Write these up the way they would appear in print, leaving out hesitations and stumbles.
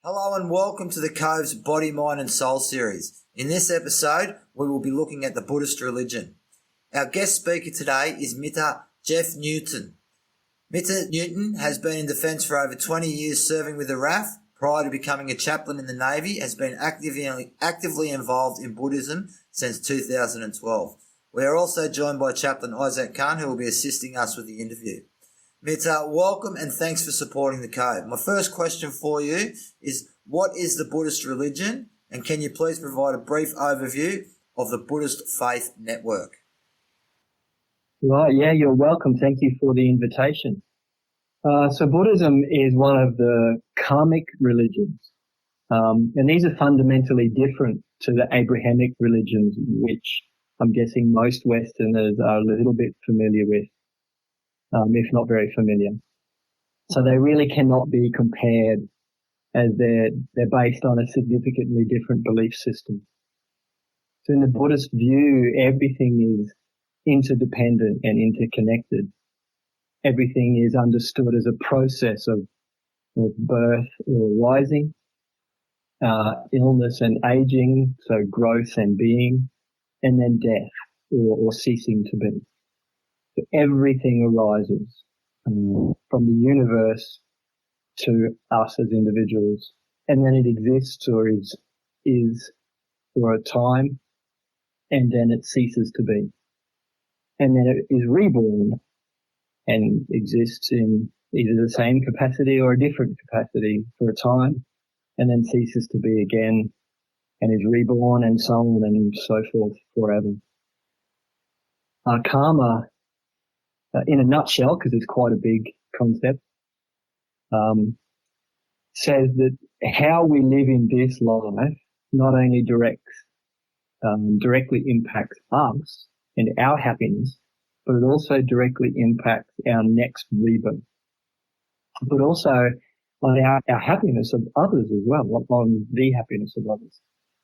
Hello and welcome to the Cove's Body, Mind and Soul series. In this episode, we will be looking at the Buddhist religion. Our guest speaker today is Mr. Jeff Newton. Mr. Newton has been in defence for over 20 years serving with the RAF. Prior to becoming a chaplain in the Navy, has been actively involved in Buddhism since 2012. We are also joined by Chaplain Isaac Khan, who will be assisting us with the interview. Mita, welcome and thanks for supporting the Cove. My first question for you is, what is the Buddhist religion, and can you please provide a brief overview of the Buddhist faith network? Right, yeah, you're welcome. Thank you for the invitation. So Buddhism is one of the karmic religions, and these are fundamentally different to the Abrahamic religions, which I'm guessing most Westerners are a little bit familiar with. If not very familiar. So they really cannot be compared, as they're based on a significantly different belief system. So in the Buddhist view, everything is interdependent and interconnected. Everything is understood as a process of birth or rising, illness and aging, so growth and being, and then death or ceasing to be. So everything arises from the universe to us as individuals, and then it exists or is for a time, and then it ceases to be. And then it is reborn and exists in either the same capacity or a different capacity for a time, and then ceases to be again, and is reborn and so on and so forth forever. Karma, in a nutshell, because it's quite a big concept, says that how we live in this life not only directly impacts us and our happiness, but it also directly impacts our next rebirth, but also on our happiness of others as well, on the happiness of others.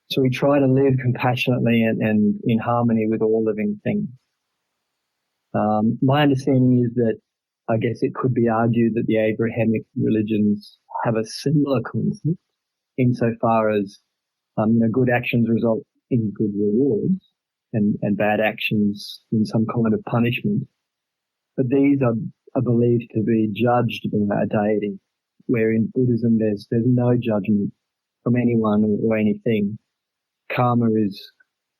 So we try to live compassionately and in harmony with all living things. My understanding is that I guess it could be argued that the Abrahamic religions have a similar concept insofar as good actions result in good rewards and bad actions in some kind of punishment. But these are believed to be judged by a deity, where in Buddhism there's no judgment from anyone or anything. Karma is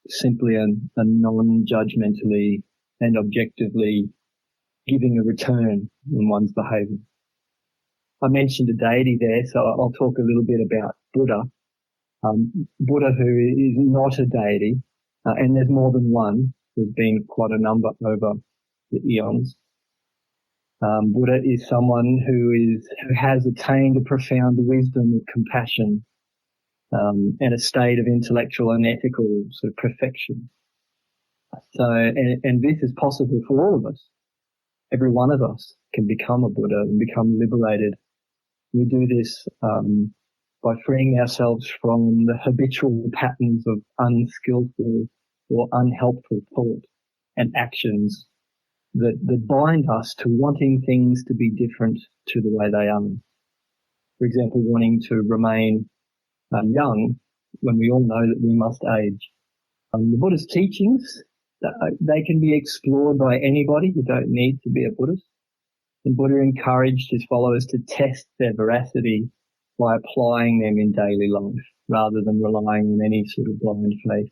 simply a non-judgmentally and objectively giving a return on one's behaviour. I mentioned a deity there, so I'll talk a little bit about Buddha. Buddha, who is not a deity, and there's more than one. There's been quite a number over the eons. Buddha is someone who has attained a profound wisdom of compassion, and a state of intellectual and ethical sort of perfection. So, and this is possible for all of us. Every one of us can become a Buddha and become liberated. We do this by freeing ourselves from the habitual patterns of unskillful or unhelpful thought and actions that bind us to wanting things to be different to the way they are. For example, wanting to remain young when we all know that we must age. The Buddhist teachings, they can be explored by anybody. You don't need to be a Buddhist. And Buddha encouraged his followers to test their veracity by applying them in daily life rather than relying on any sort of blind faith.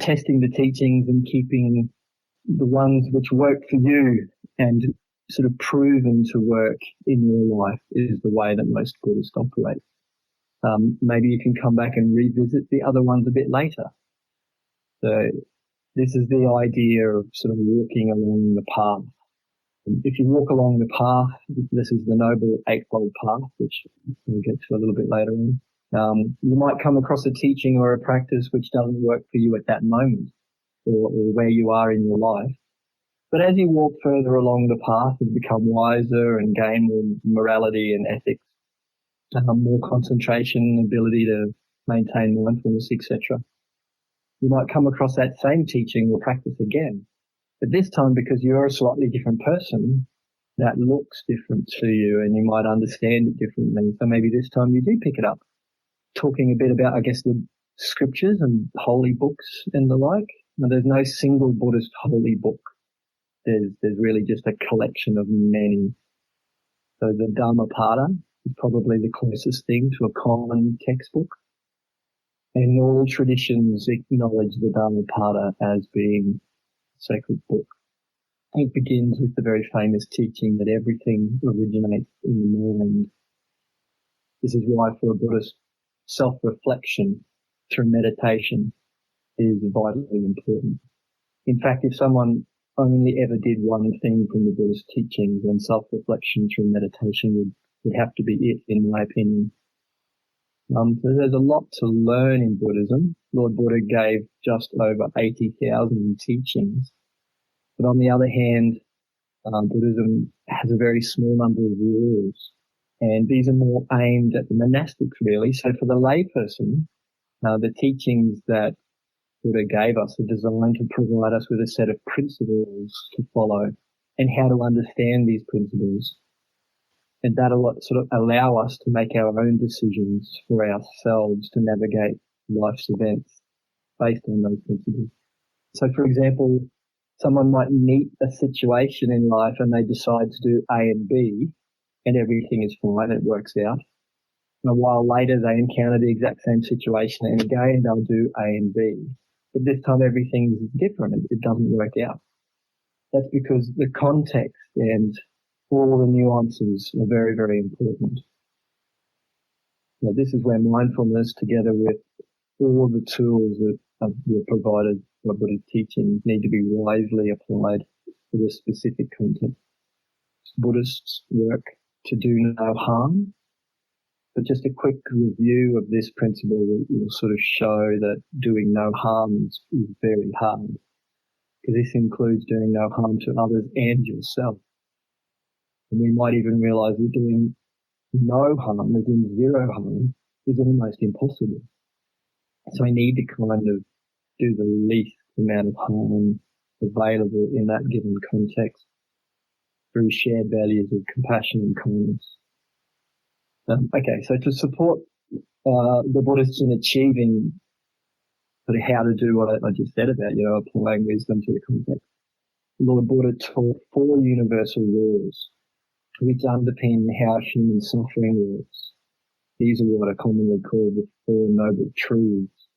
Testing the teachings and keeping the ones which work for you and sort of proven to work in your life is the way that most Buddhists operate. Maybe you can come back and revisit the other ones a bit later. So this is the idea of sort of walking along the path. If you walk along the path, this is the Noble Eightfold Path, which we'll get to a little bit later on. You might come across a teaching or a practice which doesn't work for you at that moment or where you are in your life. But as you walk further along the path and become wiser and gain more morality and ethics, more concentration, ability to maintain mindfulness, etc., you might come across that same teaching or practice again. But this time, because you're a slightly different person, that looks different to you and you might understand it differently. So maybe this time you do pick it up. Talking a bit about, I guess, the scriptures and holy books and the like. Now, there's no single Buddhist holy book. There's really just a collection of many. So the Dhammapada is probably the closest thing to a common textbook. And all traditions acknowledge the Dhammapada as being a sacred book. It begins with the very famous teaching that everything originates in the mind. This is why for a Buddhist, self-reflection through meditation is vitally important. In fact, if someone only ever did one thing from the Buddhist teachings, then self-reflection through meditation would have to be it, in my opinion. So there's a lot to learn in Buddhism. Lord Buddha gave just over 80,000 teachings. But on the other hand, Buddhism has a very small number of rules. And these are more aimed at the monastics, really. So for the layperson, the teachings that Buddha gave us are designed to provide us with a set of principles to follow and how to understand these principles. And that'll sort of allow us to make our own decisions for ourselves to navigate life's events based on those principles. So, for example, someone might meet a situation in life and they decide to do A and B, and everything is fine, it works out. And a while later, they encounter the exact same situation, and again, they'll do A and B. But this time, everything's different. It doesn't work out. That's because the context and all the nuances are very, very important. Now, this is where mindfulness, together with all the tools that were provided by Buddha's teachings, need to be wisely applied to the specific context. Buddhists work to do no harm. But just a quick review of this principle will sort of show that doing no harm is very hard, because this includes doing no harm to others and yourself. And we might even realize that doing no harm, as in zero harm, is almost impossible. So we need to kind of do the least amount of harm available in that given context through shared values of compassion and kindness. Okay, so to support the Buddhists in achieving sort of how to do what I just said about, applying wisdom to the context, Lord Buddha taught 4 universal laws which underpin how human suffering works. These are what are commonly called the 4 noble truths.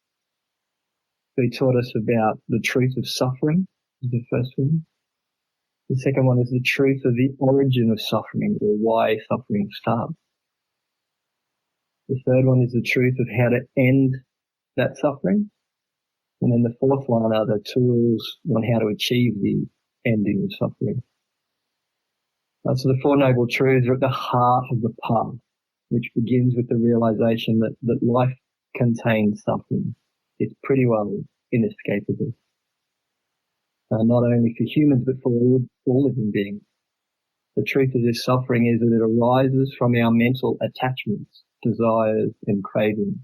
So he taught us about the truth of suffering, is the first one. The second one is the truth of the origin of suffering, or why suffering starts. The third one is the truth of how to end that suffering. And then the fourth one are the tools on how to achieve the ending of suffering. So the 4 noble truths are at the heart of the path, which begins with the realization that life contains suffering. It's pretty well inescapable. Not only for humans, but for all living beings. The truth of this suffering is that it arises from our mental attachments, desires, and cravings.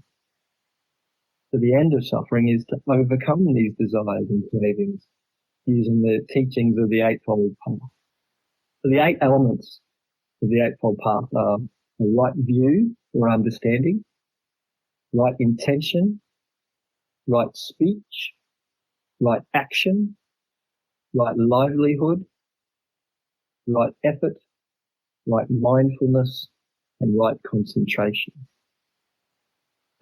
So the end of suffering is to overcome these desires and cravings using the teachings of the Eightfold Path. So the 8 elements of the Eightfold Path are a right view or understanding, right intention, right speech, right action, right livelihood, right effort, right mindfulness, and right concentration.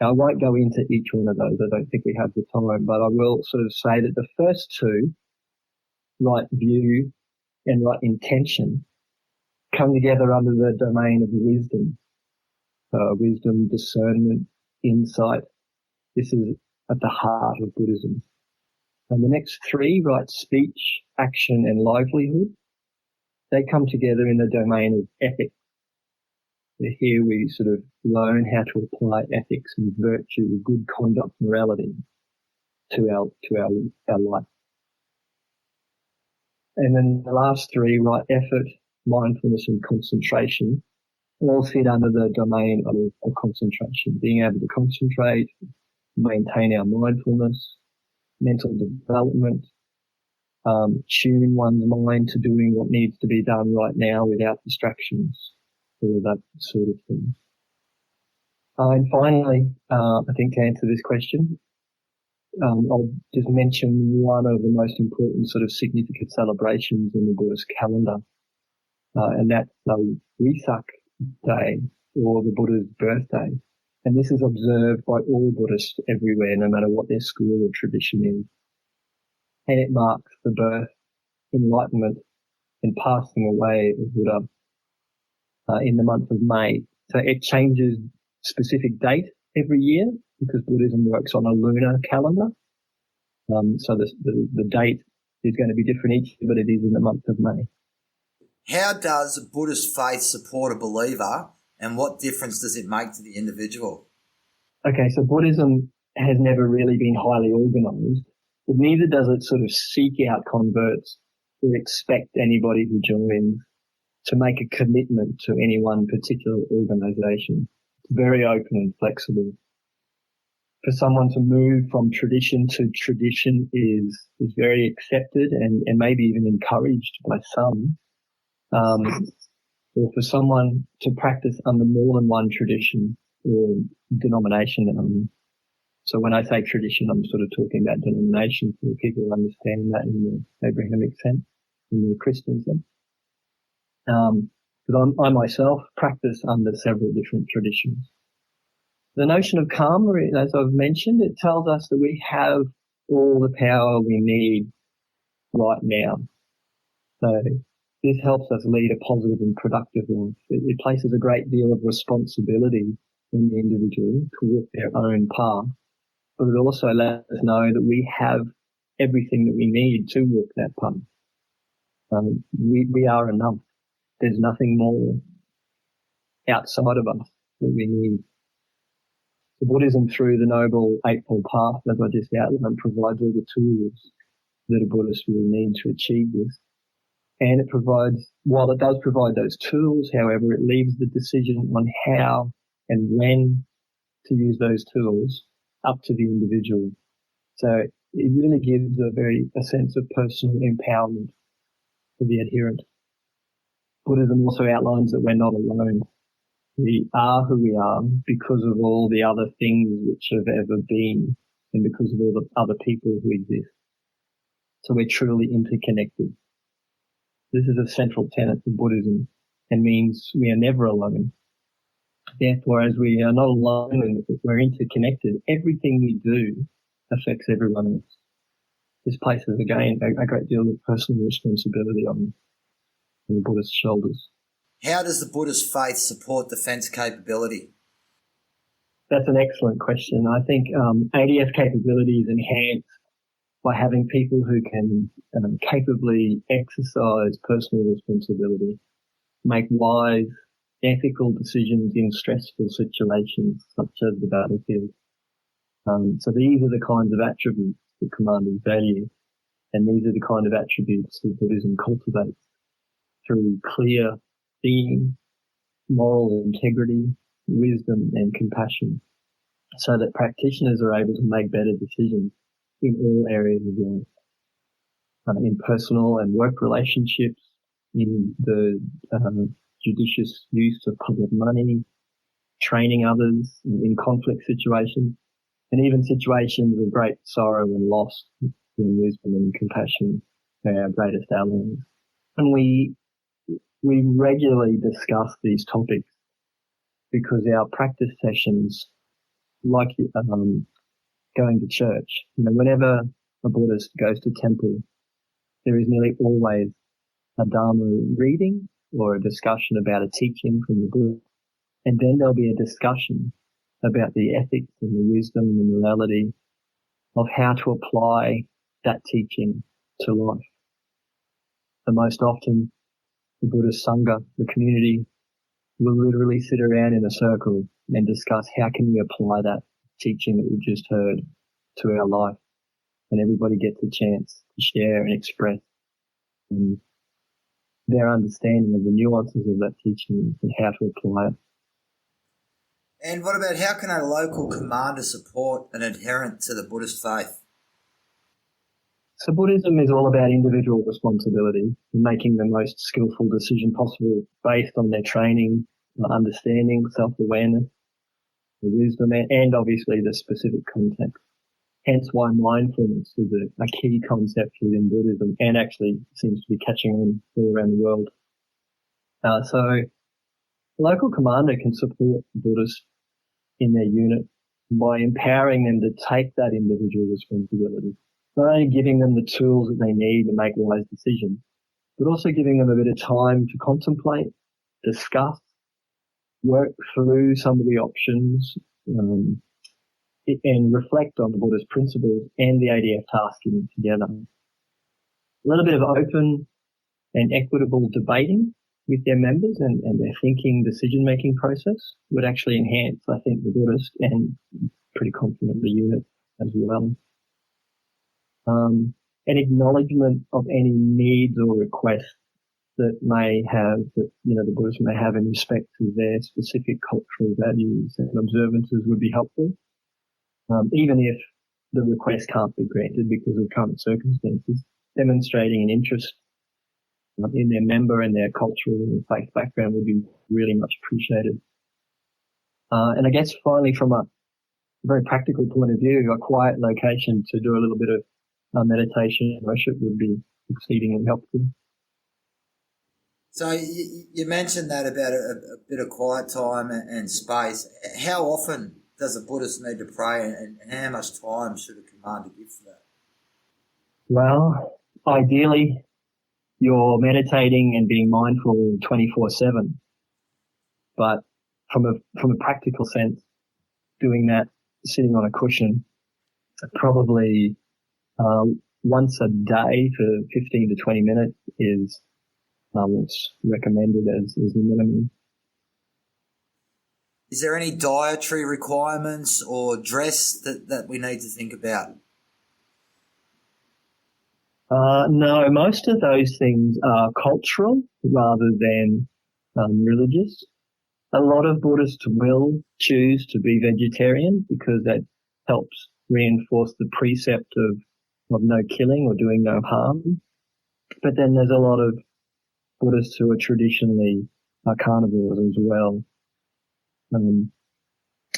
Now, I won't go into each one of those. I don't think we have the time, but I will sort of say that the first 2, right view and right intention, come together under the domain of wisdom. Wisdom, discernment, insight. This is at the heart of Buddhism. And the next 3, right speech, action, and livelihood, they come together in the domain of ethics. So here we sort of learn how to apply ethics and virtue, good conduct, morality to our life. And then the last 3, right effort, mindfulness, and concentration, all sit under the domain of concentration, being able to concentrate, maintain our mindfulness, mental development, tune one's mind to doing what needs to be done right now without distractions, all of that sort of thing. And finally, I think to answer this question, I'll just mention one of the most important sort of significant celebrations in the Buddhist calendar, and that's Wesak Day, or the Buddha's birthday. And this is observed by all Buddhists everywhere, no matter what their school or tradition is. And it marks the birth, enlightenment, and passing away of Buddha in the month of May. So it changes specific date every year because Buddhism works on a lunar calendar. So the date is going to be different each year, but it is in the month of May. How does Buddhist faith support a believer, and what difference does it make to the individual? Okay, so Buddhism has never really been highly organized, but neither does it sort of seek out converts or expect anybody who joins to make a commitment to any one particular organization. It's very open and flexible. For someone to move from tradition to tradition is very accepted and maybe even encouraged by some. Or for someone to practice under more than one tradition or denomination. So when I say tradition, I'm sort of talking about denomination for people understanding that in the Abrahamic sense, in the Christian sense. Because I myself practice under several different traditions. The notion of karma, as I've mentioned, it tells us that we have all the power we need right now. So this helps us lead a positive and productive life. It places a great deal of responsibility on the individual to walk their own path, but it also lets us know that we have everything that we need to walk that path. We are enough. There's nothing more outside of us that we need. So Buddhism, through the Noble Eightfold Path, as I just outlined, provides all the tools that a Buddhist will need to achieve this. And it provides, while it does provide those tools, however, it leaves the decision on how and when to use those tools up to the individual. So it really gives a sense of personal empowerment for the adherent. Buddhism also outlines that we're not alone. We are who we are because of all the other things which have ever been and because of all the other people who exist. So we're truly interconnected. This is a central tenet of Buddhism and means we are never alone. Therefore, as we are not alone and we're interconnected, everything we do affects everyone else. This places, again, a great deal of personal responsibility on the Buddhist shoulders. How does the Buddhist faith support defence capability? That's an excellent question. I think ADF capability is enhanced by having people who can capably exercise personal responsibility, make wise, ethical decisions in stressful situations such as the battlefield. So these are the kinds of attributes that commanders value, and these are the kind of attributes that Buddhism cultivates through clear seeing, moral integrity, wisdom and compassion, so that practitioners are able to make better decisions in all areas of life, in personal and work relationships, in the judicious use of public money, training others in conflict situations, and even situations of great sorrow and loss, when wisdom and compassion are our greatest allies. And we regularly discuss these topics because our practice sessions, like going to church, whenever a Buddhist goes to temple, there is nearly always a Dharma reading or a discussion about a teaching from the Buddha. And then there'll be a discussion about the ethics and the wisdom and the morality of how to apply that teaching to life. And most often, the Buddhist Sangha, the community, will literally sit around in a circle and discuss how can we apply that teaching that we've just heard to our life. And everybody gets a chance to share and express their understanding of the nuances of that teaching and how to apply it. And what about how can a local commander support an adherent to the Buddhist faith? So Buddhism is all about individual responsibility, making the most skillful decision possible based on their training, understanding, self-awareness, the wisdom, and obviously the specific context. Hence why mindfulness is a key concept within Buddhism and actually seems to be catching on all around the world. So the local commander can support Buddhists in their unit by empowering them to take that individual responsibility, not only giving them the tools that they need to make wise decisions, but also giving them a bit of time to contemplate, discuss, work through some of the options, and reflect on the Buddhist principles and the ADF tasking together. A little bit of open and equitable debating with their members and their thinking, decision-making process would actually enhance, I think, the Buddhist and pretty confident the unit as well. An acknowledgement of any needs or requests that may have, that, the Buddhists may have in respect to their specific cultural values and observances would be helpful. Even if the request can't be granted because of current circumstances, demonstrating an interest in their member and their cultural and faith background would be really much appreciated. And I guess finally, from a very practical point of view, a quiet location to do a little bit of meditation and worship would be exceedingly helpful. So you mentioned that about a bit of quiet time and space. How often does a Buddhist need to pray, and how much time should a commander give for that? Well, ideally, you're meditating and being mindful 24/7. But from a practical sense, doing that sitting on a cushion, probably once a day for 15 to 20 minutes is what's recommended as the minimum. Is there any dietary requirements or dress that we need to think about? No, most of those things are cultural rather than religious. A lot of Buddhists will choose to be vegetarian because that helps reinforce the precept of no killing or doing no harm. But then there's a lot of Buddhists who are traditionally carnivores as well. And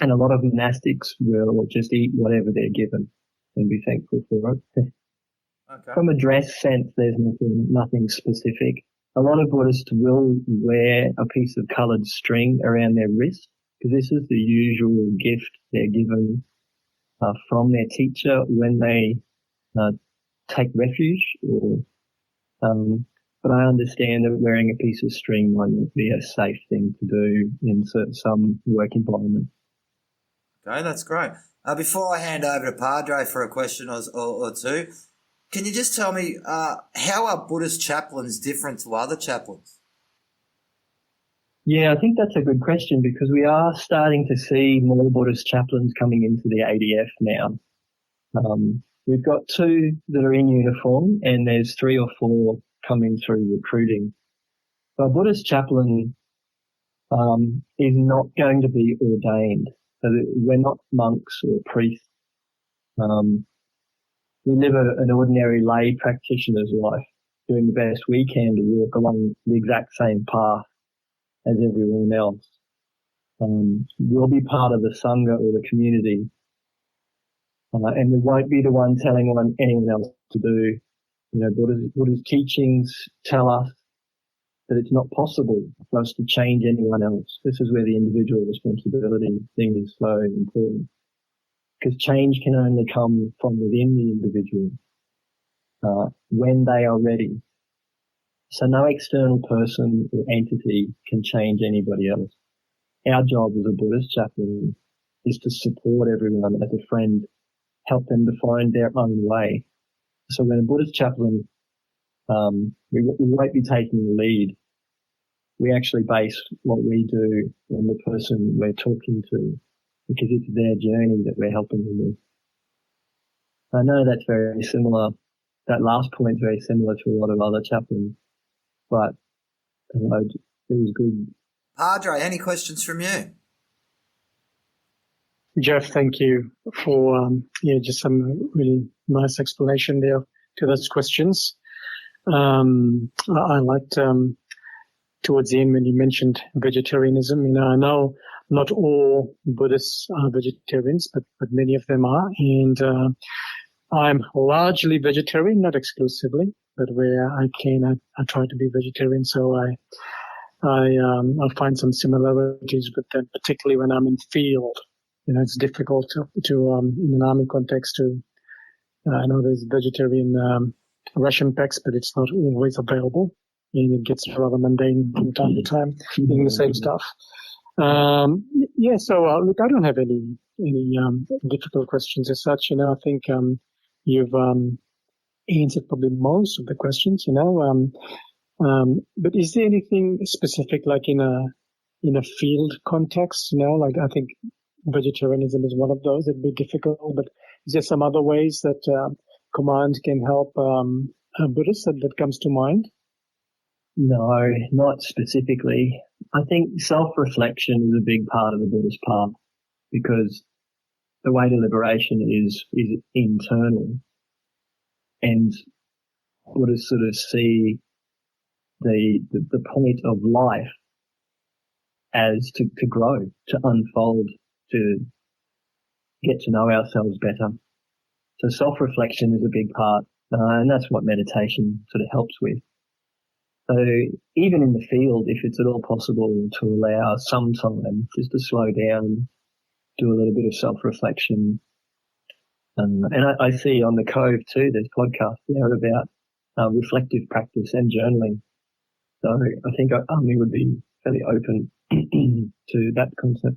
a lot of monastics will just eat whatever they're given and be thankful for it. Okay. From a dress sense, there's nothing specific. A lot of Buddhists will wear a piece of coloured string around their wrist because this is the usual gift they're given from their teacher when they take refuge. But I understand that wearing a piece of string might not be a safe thing to do in some work environment. Okay, that's great. Before I hand over to Padre for a question or two, can you just tell me how are Buddhist chaplains different to other chaplains? Yeah, I think that's a good question because we are starting to see more Buddhist chaplains coming into the ADF now. We've got 2 that are in uniform and there's 3 or 4 coming through recruiting. So a Buddhist chaplain is not going to be ordained. So we're not monks or priests. We live an ordinary lay practitioner's life, doing the best we can to walk along the exact same path as everyone else. We'll be part of the Sangha or the community, and we won't be the one telling anyone else to do. Buddha's teachings tell us that it's not possible for us to change anyone else. This is where the individual responsibility thing is so important. Because change can only come from within the individual when they are ready. So no external person or entity can change anybody else. Our job as a Buddhist chaplain is to support everyone as a friend, help them to find their own way. So when a Buddhist chaplain, we won't be taking the lead. We actually base what we do on the person we're talking to, because it's their journey that we're helping them with. I know that's very similar. That last point is very similar to a lot of other chaplains, but it was good. Padre, any questions from you? Jeff, thank you for just some really nice explanation there. to those questions. I liked towards the end when you mentioned vegetarianism. I know not all Buddhists are vegetarians, but many of them are. And I'm largely vegetarian, not exclusively, but where I can, I try to be vegetarian. So I find some similarities with them, particularly when I'm in field. It's difficult to in an army context to. I know there's vegetarian ration packs, but it's not always available, and it gets rather mundane from time to time, eating the same stuff. So look, I don't have any difficult questions as such. I think you've answered probably most of the questions. But is there anything specific, like in a field context? Like I think vegetarianism is one of those. It'd be difficult, but is there some other ways that command can help Buddhists that comes to mind? No, not specifically. I think self-reflection is a big part of the Buddhist path, because the way to liberation is internal, and Buddhists sort of see the point of life as to grow, to unfold, to get to know ourselves better. So self-reflection is a big part, and that's what meditation sort of helps with. So even in the field, if it's at all possible to allow some time just to slow down, do a little bit of self-reflection. And I see on the Cove too, there's podcasts there about reflective practice and journaling. So I think Army would be fairly open to that concept.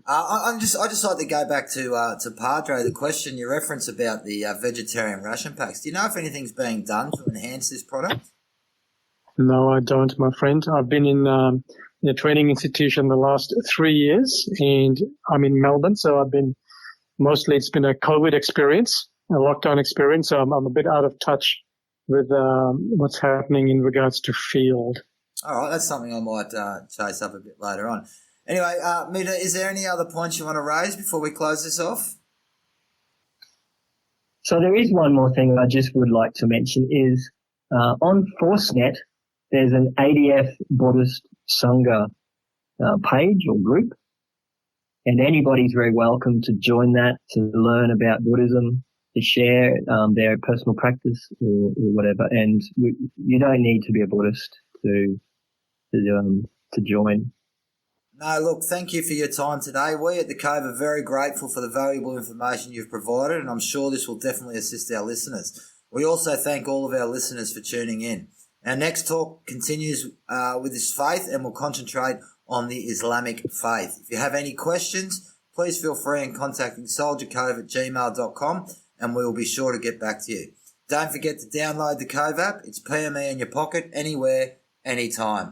I just like to go back to Padre, the question you referenced about the vegetarian ration packs. Do you know if anything's being done to enhance this product? No, I don't, my friend. I've been in a training institution the last 3 years, and I'm in Melbourne, so it's been a COVID experience, a lockdown experience, so I'm a bit out of touch with what's happening in regards to field. All right, that's something I might chase up a bit later on. Anyway, Mita, is there any other points you want to raise before we close this off? So there is one more thing I just would like to mention is on ForceNet, there's an ADF Buddhist Sangha page or group, and anybody's very welcome to join that, to learn about Buddhism, to share their personal practice or whatever. And you don't need to be a Buddhist to join. No, look, thank you for your time today. We at the Cove are very grateful for the valuable information you've provided, and I'm sure this will definitely assist our listeners. We also thank all of our listeners for tuning in. Our next talk continues with this faith, and we'll concentrate on the Islamic faith. If you have any questions, please feel free in contacting soldiercove@gmail.com, and we will be sure to get back to you. Don't forget to download the Cove app. It's PME in your pocket, anywhere, anytime.